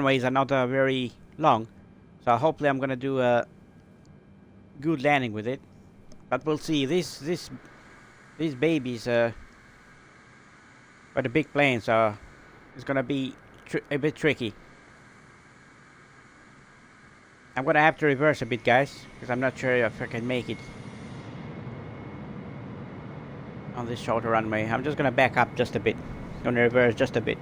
runways are not very long, so hopefully I'm gonna do a good landing with it. But we'll see. These babies quite a big plane, so it's gonna be a bit tricky. I'm gonna have to reverse a bit, guys, because I'm not sure if I can make it on this shorter runway. I'm just gonna back up just a bit. Gonna reverse just a bit.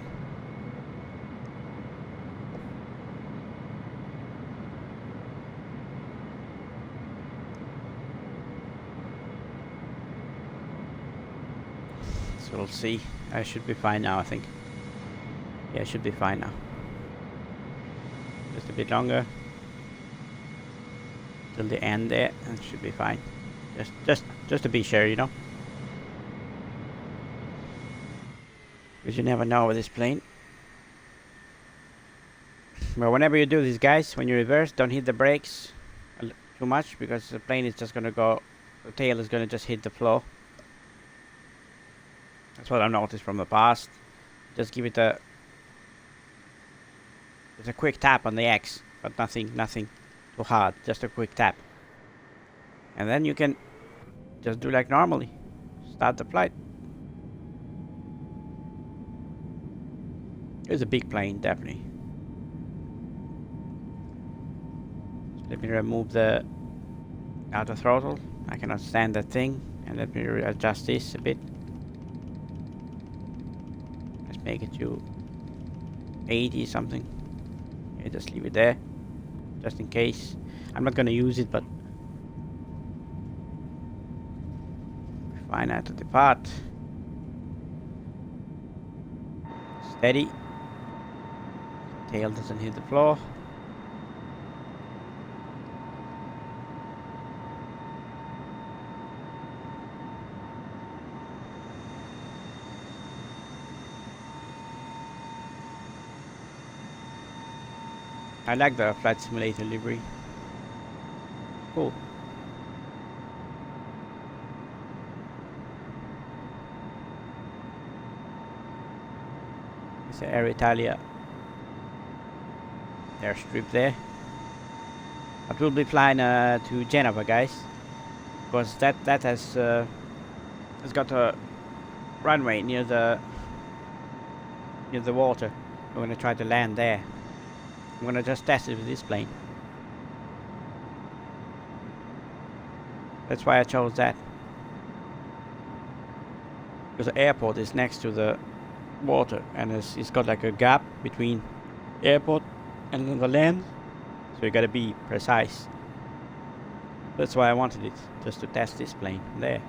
So we'll see. I should be fine now, I think. Yeah, I should be fine now. Just a bit longer. Till the end there, and it should be fine. Just to be sure, you know. Because you never know with this plane. But whenever you do this, guys, when you reverse, don't hit the brakes too much, because the plane is just gonna go, the tail is gonna just hit the floor. That's what I noticed from the past. Just give it a quick tap on the X, but nothing too hard, just a quick tap. And then you can just do like normally. Start the flight. It's a big plane, definitely. So let me remove the outer throttle. I cannot stand that thing. And let me adjust this a bit. Let's make it to 80 something. Okay, just leave it there, just in case. I'm not gonna use it, but fine. I have to depart. Steady. Tail doesn't hit the floor. I like the flight simulator livery. Cool. It's the Air Italia airstrip there. But we'll be flying to Genova, guys, because that has got a runway near the water. We're gonna try to land there. I'm gonna just test it with this plane. That's why I chose that. Because the airport is next to the water, and it's got like a gap between airport and the land. So you gotta be precise. That's why I wanted it, just to test this plane there.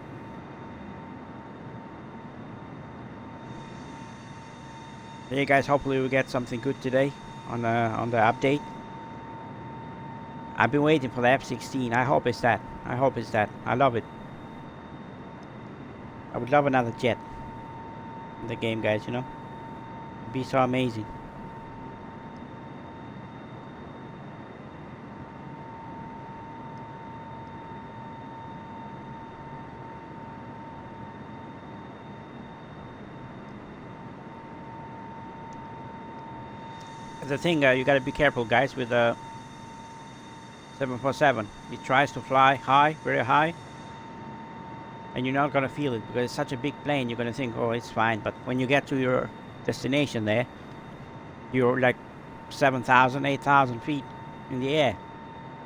Hey guys, hopefully we get something good today on the update. I've been waiting for the F-16. I hope it's that. I hope it's that. I love it. I would love another jet in the game, guys, you know. It'd be so amazing. The thing, you gotta be careful, guys, with the 747. It tries to fly high, very high, and you're not gonna feel it because it's such a big plane. You're gonna think, oh, it's fine, but when you get to your destination there, you're like 7,000, 8,000 feet in the air.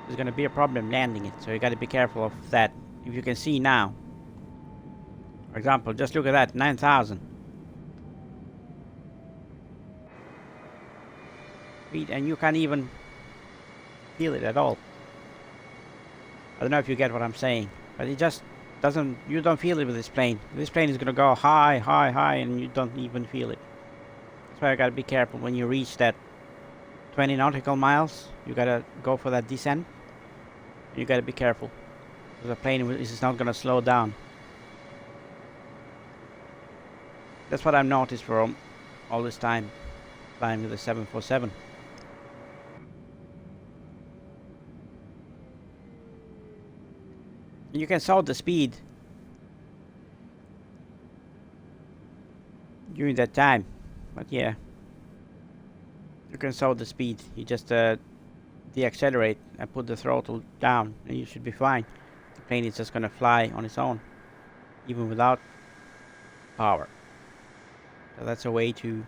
There's gonna be a problem landing it, so you gotta be careful of that. If you can see now, for example, just look at that, 9,000 feet, and you can't even feel it at all. I don't know if you get what I'm saying, but it just doesn't, you don't feel it with this plane. This plane is gonna go high, high, high, and you don't even feel it. That's why I gotta be careful when you reach that 20 nautical miles. You gotta go for that descent. You gotta be careful, because the plane is not gonna slow down. That's what I've noticed for all this time flying with the 747. You can solve the speed during that time, but yeah, You can slow the speed. You just deaccelerate and put the throttle down, and you should be fine. The plane is just gonna fly on its own, even without power. So that's a way to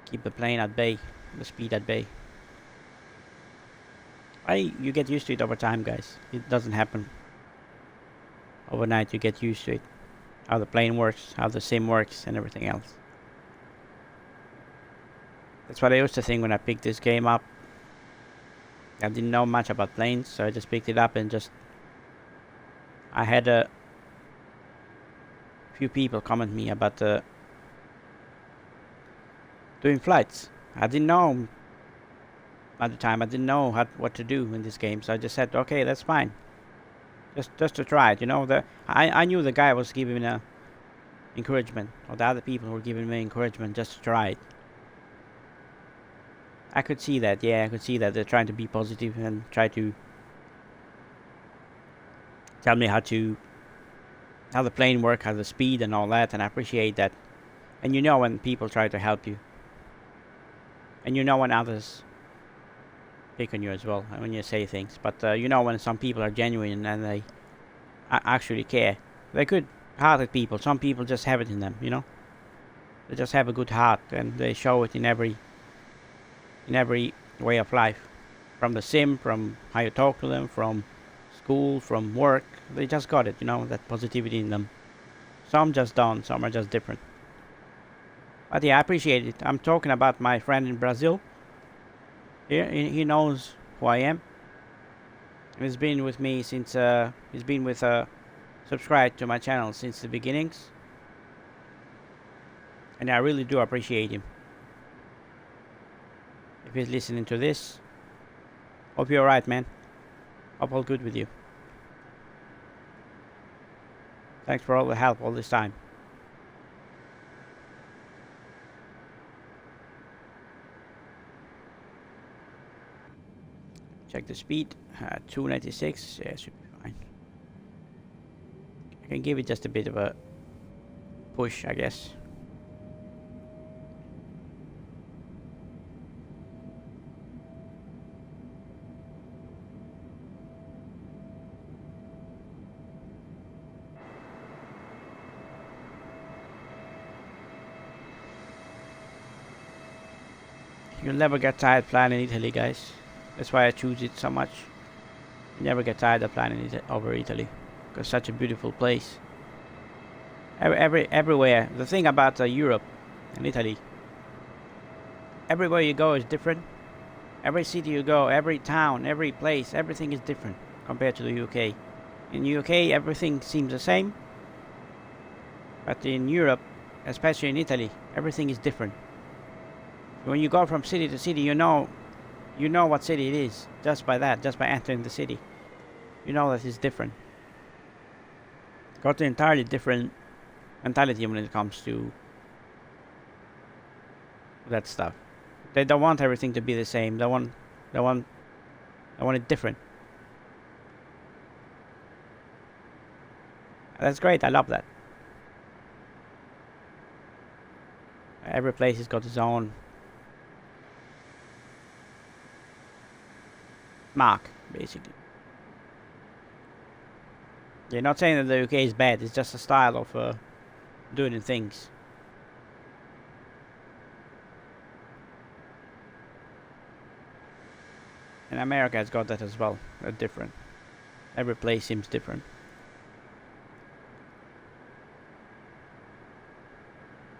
keep the plane at bay, the speed at bay. You get used to it over time, guys. It doesn't happen overnight. You get used to it, how the plane works, how the sim works, and everything else. That's what I used to think when I picked this game up. I didn't know much about planes, so I just picked it up and I had a few people comment me about doing flights. I didn't know at the time. I didn't know what to do in this game, so I just said, okay, that's fine. Just to try it, you know. I knew the guy was giving me encouragement, or the other people were giving me encouragement just to try it. I could see that, yeah, I could see that they're trying to be positive and try to tell me how the plane works, how the speed and all that, and I appreciate that. And you know when people try to help you, and you know when others pick on you as well when you say things. But you know when some people are genuine and they actually care. They're good-hearted people. Some people just have it in them, you know. They just have a good heart, and they show it in every way of life. From the sim, from how you talk to them, from school, from work. They just got it, you know, that positivity in them. Some just don't, some are just different. But yeah, I appreciate it. I'm talking about my friend in Brazil. He knows who I am. He's been with me since, subscribed to my channel since the beginnings. And I really do appreciate him. If he's listening to this, hope you're alright, man. Hope all good with you. Thanks for all the help all this time. Check the speed, 296, yeah, should be fine. I can give it just a bit of a push, I guess. You'll never get tired flying in Italy, guys. That's why I choose it so much. You never get tired of flying over Italy, because it's such a beautiful place. Everywhere. The thing about Europe and Italy, everywhere you go is different. Every city you go, every town, every place, everything is different compared to the UK. In the UK, everything seems the same. But in Europe, especially in Italy, everything is different. When you go from city to city, you know what city it is just by entering the city. You know that it's different. Got an entirely different mentality when it comes to that stuff. They don't want everything to be the same. They want it different. That's great. I love that. Every place has got its own mark, basically. You're not saying that the UK is bad. It's just a style of doing things. And America has got that as well. They're different. Every place seems different.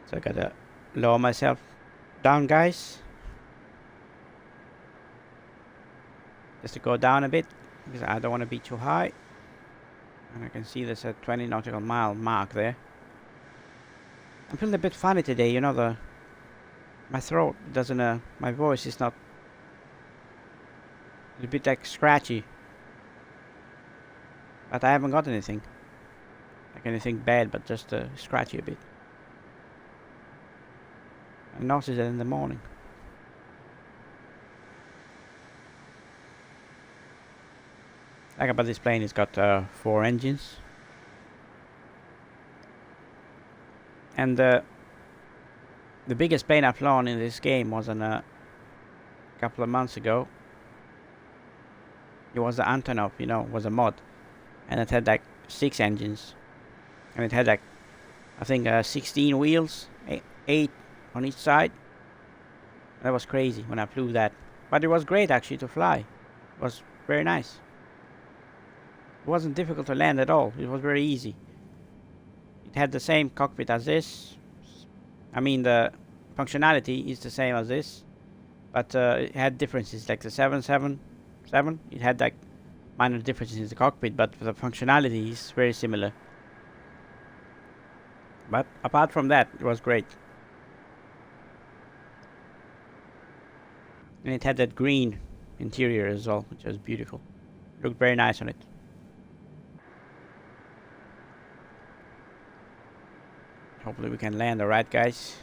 So I gotta lower myself down, guys. Just to go down a bit, because I don't want to be too high. And I can see there's a 20 nautical mile mark there. I'm feeling a bit funny today, you know, my throat doesn't, my voice is not, it's a bit like scratchy. But I haven't got anything. Like anything bad, but just scratchy a bit. I noticed that in the morning. Like about this plane, it's got 4 engines. And The biggest plane I've flown in this game was on a couple of months ago. It was the Antonov, you know, was a mod, and it had like 6 engines, and it had like I think 16 wheels, 8 on each side. That was crazy when I flew that, but it was great actually to fly. It was very nice. It wasn't difficult to land at all. It was very easy. It had the same cockpit as this. I mean, the functionality is the same as this, but it had differences. Like the 777, it had like minor differences in the cockpit, but the functionality is very similar. But apart from that, it was great. And it had that green interior as well, which was beautiful. It looked very nice on it. Hopefully we can land alright, guys.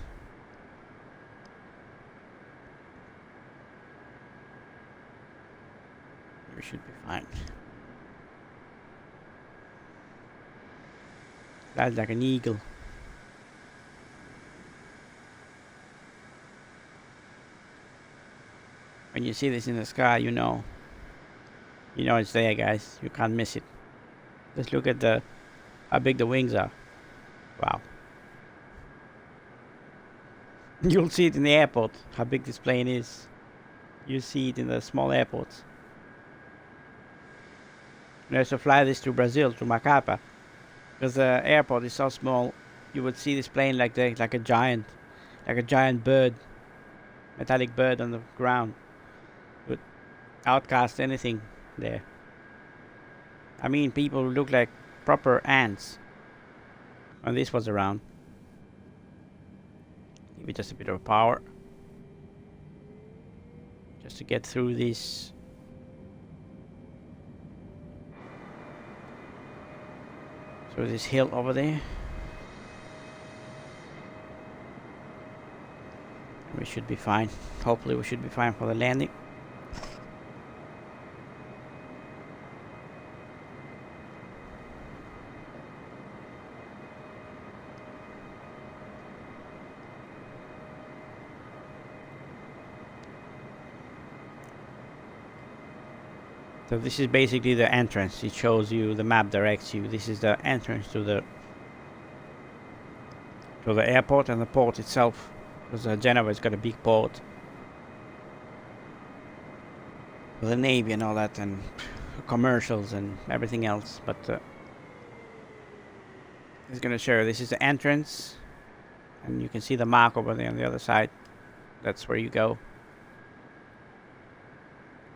We should be fine. Flies like an eagle. When you see this in the sky, you know it's there, guys. You can't miss it. Just look at how big the wings are. Wow. You'll see it in the airport, how big this plane is. You see it in the small airports. When I used to fly this to Brazil, to Macapa, because the airport is so small, you would see this plane like a giant bird, metallic bird on the ground. Would outcast anything there. I mean, people look like proper ants when this was around. Give it just a bit of power, just to get through this. Through this hill over there. We should be fine. Hopefully we should be fine for the landing. So this is basically the entrance. It shows you, the map directs you. This is the entrance to the airport and the port itself. Because Genoa's got a big port. For the Navy and all that, and commercials and everything else. But it's gonna show you, this is the entrance. And you can see the mark over there on the other side. That's where you go.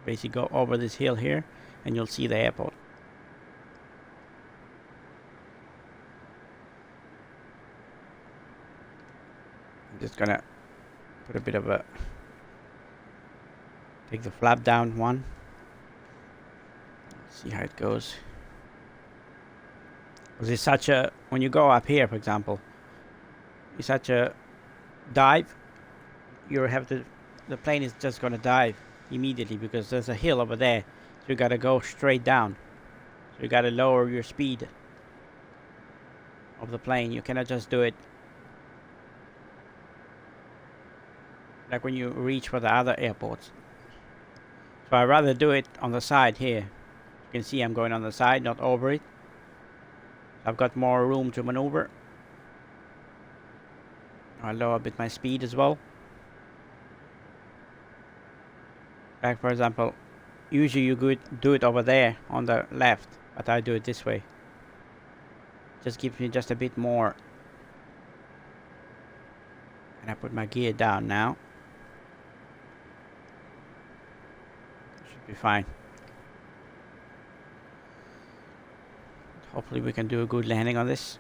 Basically go over this hill here and you'll see the airport. I'm just gonna put a bit of a, take the flap down one. See how it goes. Because it's such a, when you go up here, for example, it's such a dive, you have to, the plane is just gonna dive immediately because there's a hill over there, so you gotta go straight down. So you gotta lower your speed of the plane. You cannot just do it like when you reach for the other airports. So I'd rather do it on the side here. You can see I'm going on the side, not over it. I've got more room to maneuver. I'll lower a bit my speed as well. Like for example, usually you could do it over there on the left, but I do it this way. Just gives me just a bit more. And I put my gear down now. Should be fine. Hopefully we can do a good landing on this.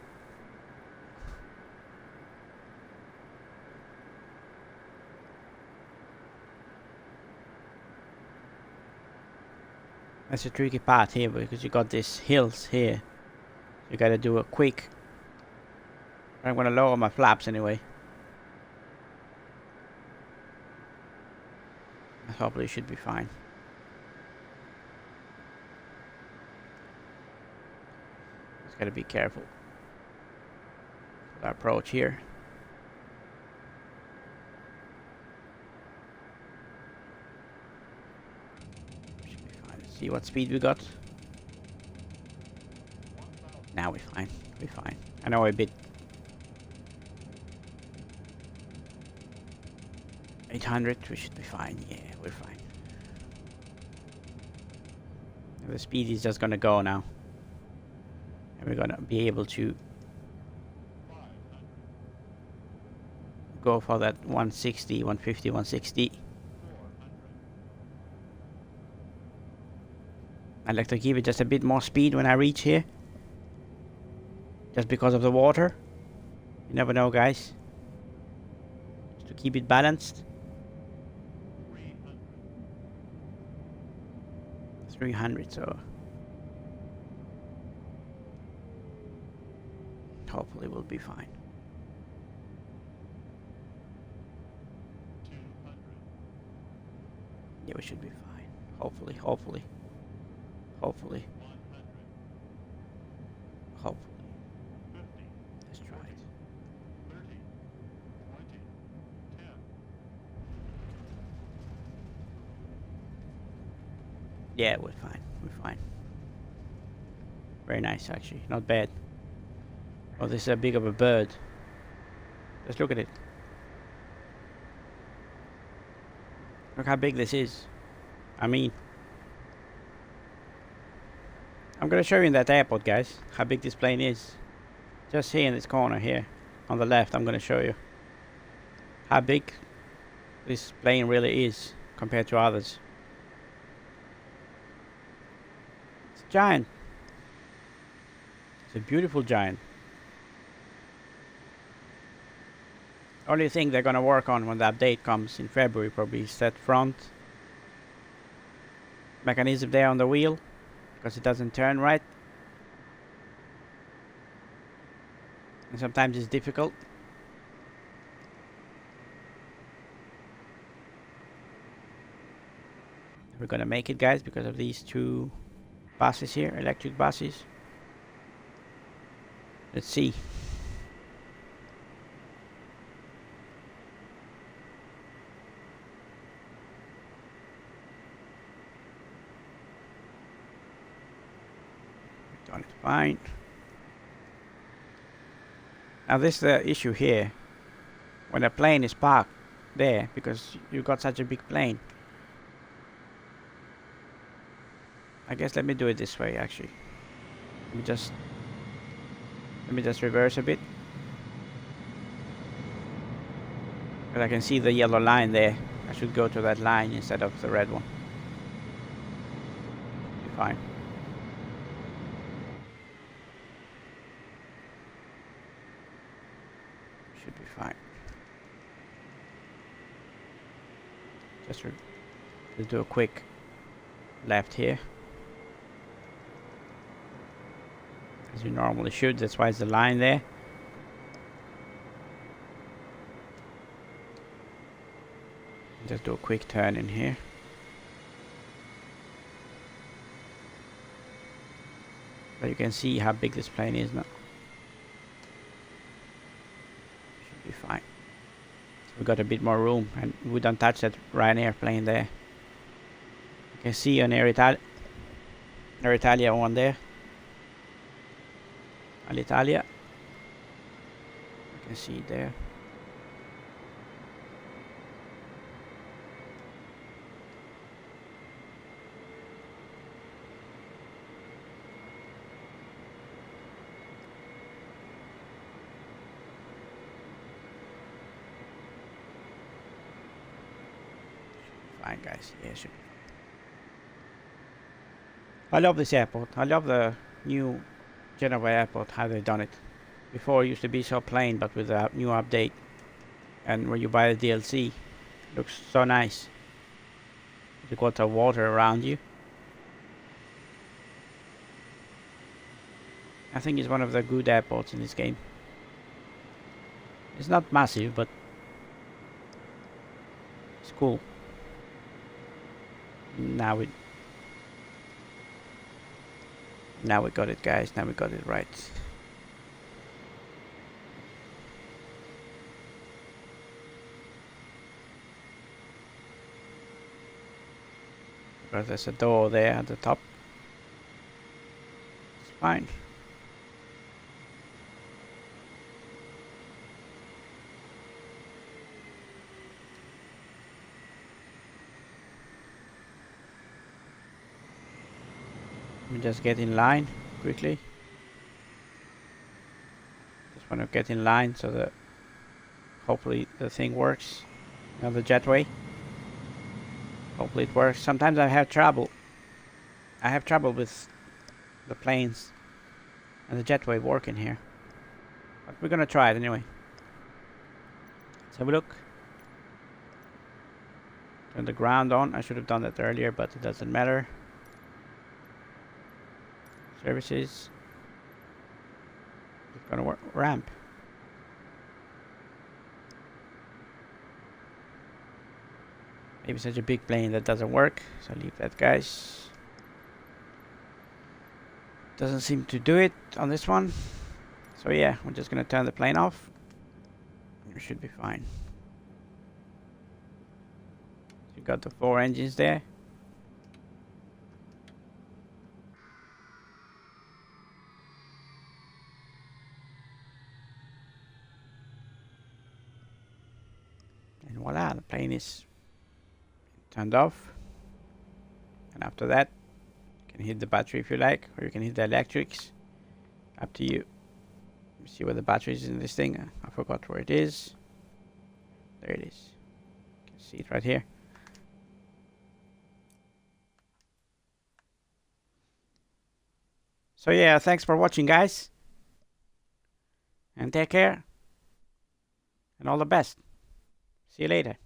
That's a tricky part here because you got these hills here. You gotta do a quick. I'm gonna lower my flaps anyway. Hopefully it should be fine. Just gotta be careful with our approach here. See what speed we got. Now we're fine. We're fine. I know a bit. 800, we should be fine. Yeah, we're fine. The speed is just gonna go now. And we're gonna be able to go for that 160, 150, 160. I'd like to give it just a bit more speed when I reach here. Just because of the water. You never know, guys. Just to keep it balanced. 300, so hopefully we'll be fine. 200. Yeah, we should be fine. Hopefully, hopefully. Hopefully. 100. Hopefully. 50. Let's try it. 30. 20. 10. Yeah, we're fine. We're fine. Very nice, actually. Not bad. Oh, this is a big of a bird. Just look at it. Look how big this is. I mean, I'm gonna show you in that airport, guys, how big this plane is. Just here in this corner here, on the left, I'm gonna show you how big this plane really is compared to others. It's giant. It's a beautiful giant. Only thing they're gonna work on when the update comes in February probably is that front mechanism there on the wheel, because it doesn't turn right. And sometimes it's difficult. We're gonna make it, guys, because of these two buses here, electric buses. Let's see. Done it fine. Now this is the issue here. When a plane is parked there, because you got such a big plane. I guess let me do it this way, actually. Let me just reverse a bit. But I can see the yellow line there. I should go to that line instead of the red one. Be fine. Should be fine. Just do a quick left here. As you normally should, that's why it's the line there. Just do a quick turn in here. But you can see how big this plane is now. Should be fine. So we got a bit more room, and we don't touch that Ryanair plane there. You can see an Air Italia one there. Alitalia. You can see it there. Fine, guys. Yeah, should be. I love this airport. I love the new Genova airport, how they've done it. Before it used to be so plain, but with a new update and when you buy the DLC, it looks so nice. You got the water around you. I think it's one of the good airports in this game. It's not massive, but it's cool. Now we got it, guys. Now we got it right. But there's a door there at the top. It's fine. Let me just get in line quickly. Just want to get in line so that hopefully the thing works. You know, the jetway. Hopefully it works. Sometimes I have trouble. I have trouble with the planes and the jetway working here. But we're gonna try it anyway. Let's have a look. Turn the ground on. I should have done that earlier, but it doesn't matter. Services. It's gonna work. Ramp. Maybe such a big plane that doesn't work, so leave that, guys. Doesn't seem to do it on this one. So yeah, we're just gonna turn the plane off. We should be fine. You got the 4 engines there. And voila, the plane is turned off. And after that, you can hit the battery if you like, or you can hit the electrics. Up to you. Let me see where the battery is in this thing. I forgot where it is. There it is. You can see it right here. So yeah, thanks for watching, guys. And take care. And all the best. See you later.